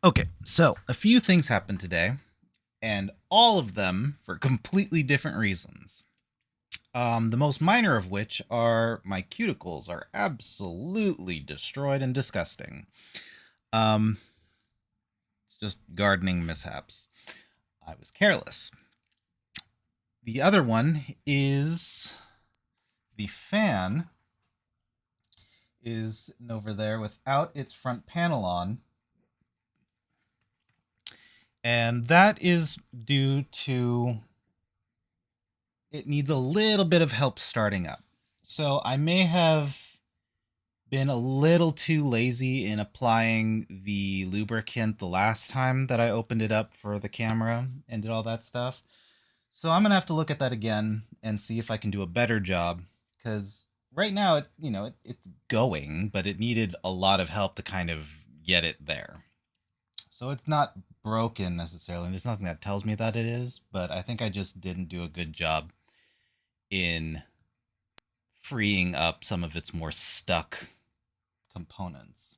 Okay, so a few things happened today, and all of them for completely different reasons. The most minor of which are my cuticles are absolutely destroyed and disgusting. Um, it's just gardening mishaps. I was careless. The other one is the fan is over there without its front panel on, and that is due to it needs a little bit of help starting up. So I may have been a little too lazy in applying the lubricant the last time that I opened it up for the camera and did all that stuff. So I'm gonna have to look at that again and see if I can do a better job. Because right now, it's going, but it needed a lot of help to kind of get it there. So it's not broken necessarily. There's nothing that tells me that it is, but I think I just didn't do a good job in freeing up some of its more stuck components.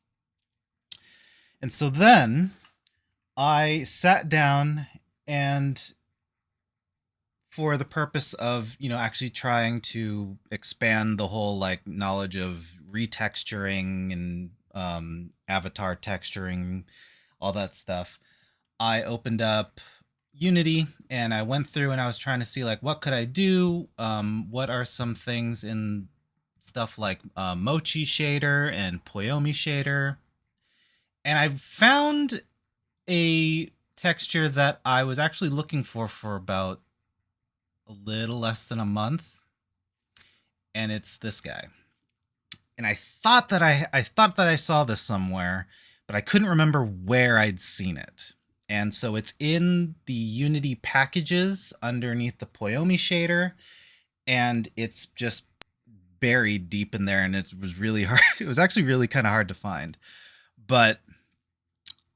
And so then I sat down and for the purpose of, actually trying to expand the whole like knowledge of retexturing and avatar texturing, all that stuff, I opened up Unity and I went through and I was trying to see like what could I do? What are some things in stuff like Mochi shader and Poyomi shader? And I found a texture that I was actually looking for about a little less than a month, and it's this guy. And I thought that I saw this somewhere, but I couldn't remember where I'd seen it. And so it's in the Unity packages underneath the Poyomi shader, and it's just buried deep in there, and it was really hard. It was actually really kind of hard to find. But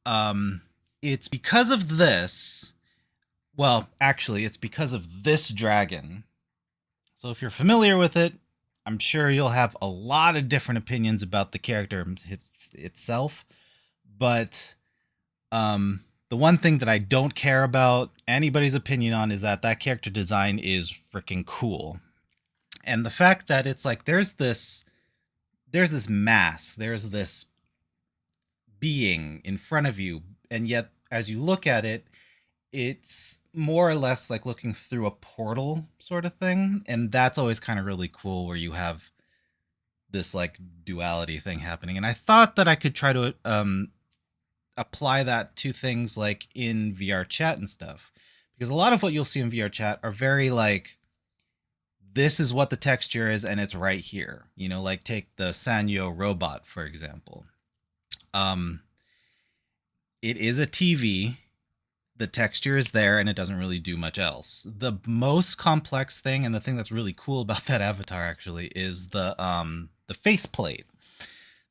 um it's because of this. Well, actually, it's because of this dragon. So if you're familiar with it, I'm sure you'll have a lot of different opinions about the character itself. But the one thing that I don't care about anybody's opinion on is that character design is freaking cool. And the fact that it's like there's this mass, there's this being in front of you, and yet as you look at it, it's more or less like looking through a portal sort of thing, and that's always kind of really cool where you have this like duality thing happening. And I thought that I could try to apply that to things like in VR chat and stuff, because a lot of what you'll see in VR chat are very like, this is what the texture is and it's right here, like take the Sanyo robot for example. um it is a TV, the texture is there and it doesn't really do much else. The most complex thing and the thing that's really cool about that avatar actually is the faceplate.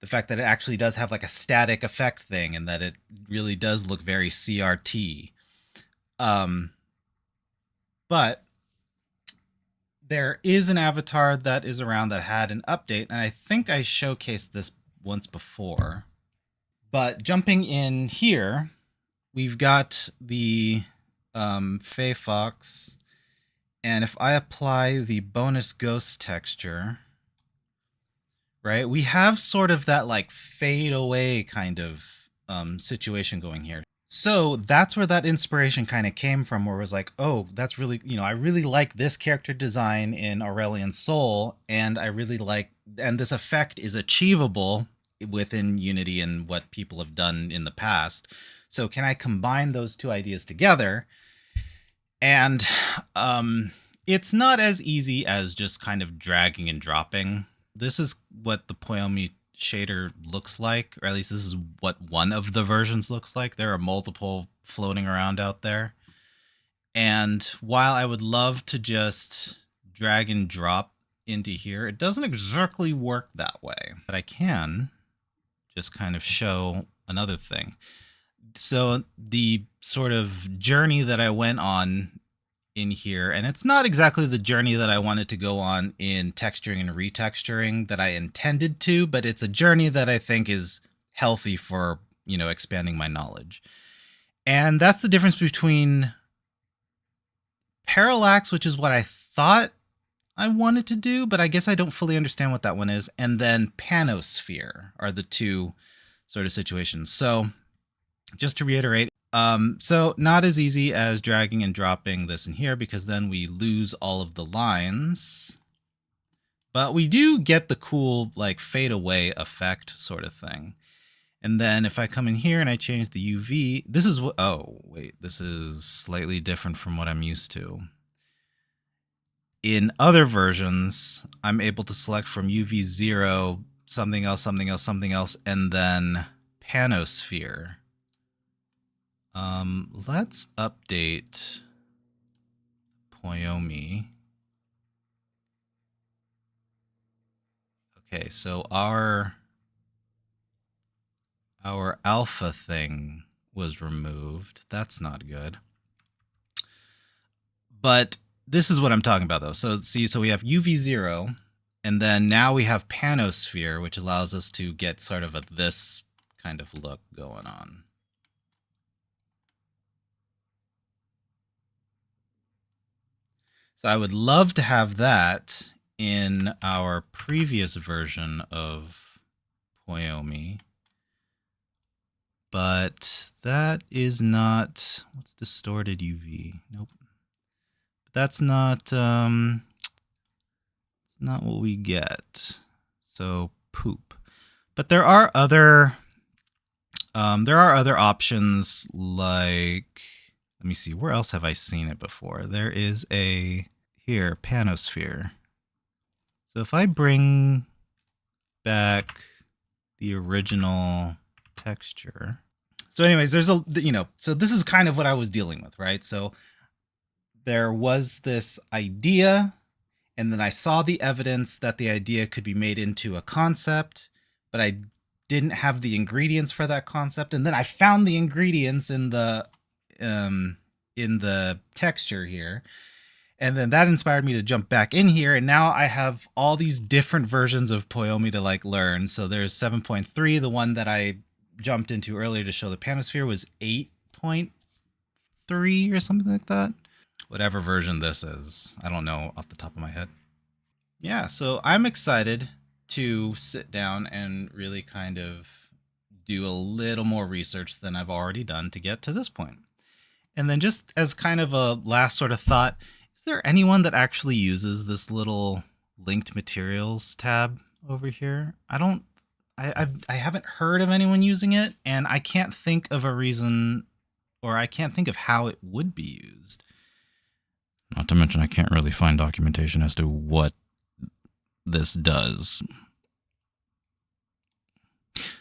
The fact that it actually does have like a static effect thing and that it really does look very CRT. Um but there is an avatar that is around that had an update, and I think I showcased this once before. But jumping in here, we've got the Fey Fox, and if I apply the bonus ghost texture, right, we have sort of that like fade away kind of situation going here. So that's where that inspiration kind of came from, where it was like, oh, that's really, I really like this character design in Aurelian Soul, and I really like, and this effect is achievable within Unity and what people have done in the past. So can I combine those two ideas together? And it's not as easy as just kind of dragging and dropping. This is what the Poyomi shader looks like, or at least this is what one of the versions looks like. There are multiple floating around out there. And while I would love to just drag and drop into here, it doesn't exactly work that way. But I can just kind of show another thing. So the sort of journey that I went on in here, and it's not exactly the journey that I wanted to go on in texturing and retexturing that I intended to, but it's a journey that I think is healthy for, expanding my knowledge. And that's the difference between parallax, which is what I thought I wanted to do, but I guess I don't fully understand what that one is, and then panosphere are the two sort of situations. So just to reiterate, so not as easy as dragging and dropping this in here, because then we lose all of the lines. But we do get the cool like fade away effect sort of thing. And then if I come in here and I change the UV, this is what, oh, wait, this is slightly different from what I'm used to. In other versions, I'm able to select from UV0, something else, something else, something else, and then panosphere. Let's update Poyomi. Okay, so our alpha thing was removed. That's not good. But this is what I'm talking about, though. So see, so we have UV0, and then now we have panosphere, which allows us to get sort of this kind of look going on. So I would love to have that in our previous version of Poyomi, but that is not, what's distorted UV? Nope. That's not it's not what we get. So poop. But there are other options, like, let me see, where else have I seen it before? There is a, here, panosphere. So if I bring back the original texture. So anyways, there's a, so this is kind of what I was dealing with, right? So there was this idea, and then I saw the evidence that the idea could be made into a concept, but I didn't have the ingredients for that concept. And then I found the ingredients in the texture here. And then that inspired me to jump back in here. And now I have all these different versions of Poyomi to like learn. So there's 7.3. The one that I jumped into earlier to show the panosphere was 8.3 or something like that. Whatever version this is, I don't know off the top of my head. Yeah, so I'm excited to sit down and really kind of do a little more research than I've already done to get to this point. And then just as kind of a last sort of thought, is there anyone that actually uses this little linked materials tab over here? I haven't heard of anyone using it, and I can't think of a reason, or I can't think of how it would be used. Not to mention I can't really find documentation as to what this does.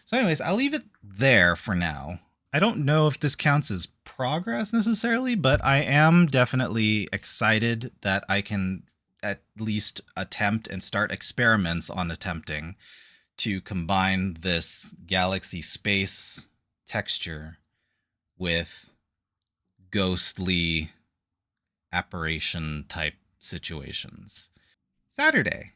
So anyways, I'll leave it there for now. I don't know if this counts as progress necessarily, but I am definitely excited that I can at least attempt and start experiments on attempting to combine this galaxy space texture with ghostly apparition type situations. Saturday.